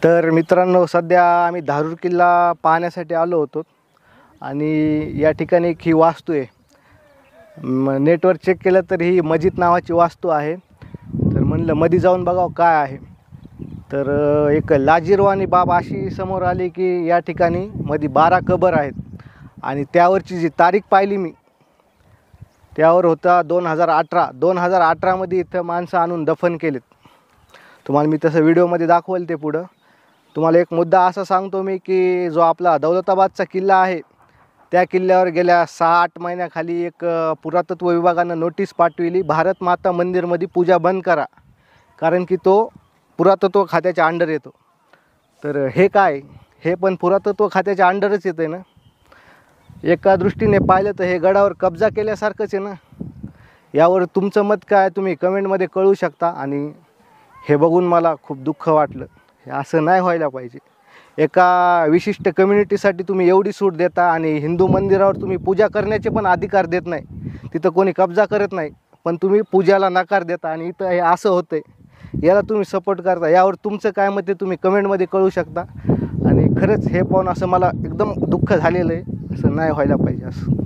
तर मित्रांनो, सध्या आम्ही धारूर किल्ला पाहण्यासाठी आलो होतो आणि या ठिकाणी एक ही वास्तू आहे. नेटवर चेक केलं तर ही मस्जिद नावाची वास्तू आहे. तर म्हणलं मध्ये जाऊन बघावं काय आहे. तर एक लाजिरवाणी बाब अशी समोर आली की या ठिकाणी मध्ये 12 कबर आहेत आणि त्यावरची जी तारीख पाहिली मी, त्यावर होता 2018मध्ये इथं माणसं आणून दफन केलेत. तुम्हाला मी तसं व्हिडिओमध्ये दाखवेल ते पुढं. तुम्हाला एक मुद्दा असा सांगतो मी की जो आपला दौलताबादचा किल्ला आहे, त्या किल्ल्यावर गेल्या 6-8 महिन्याखाली एक पुरातत्व विभागानं नोटीस पाठविली, भारत माता मंदिरमध्ये पूजा बंद करा, कारण की तो पुरातत्व खात्याच्या अंडर येतो. तर हे काय, हे पण पुरातत्व खात्याच्या अंडरच येतं ना. एका दृष्टीने पाहिलं तर हे गडावर कब्जा केल्यासारखंच आहे ना. यावर तुमचं मत काय तुम्ही कमेंटमध्ये कळवू शकता. आणि हे बघून मला खूप दुःख वाटलं. हे असं नाही व्हायला पाहिजे. एका विशिष्ट कम्युनिटीसाठी तुम्ही एवढी सूट देता आणि हिंदू मंदिरावर तुम्ही पूजा करण्याचे पण अधिकार देत नाही. तिथं कोणी कब्जा करत नाही, पण तुम्ही पूजाला नकार देता आणि इथं हे असं होतंय. याला तुम्ही सपोर्ट करता. यावर तुमचं काय मत आहे तुम्ही कमेंटमध्ये कळवू शकता. आणि खरंच हे पाहून असं मला एकदम दुःख झालेलं आहे. असं नाही व्हायला पाहिजे असं.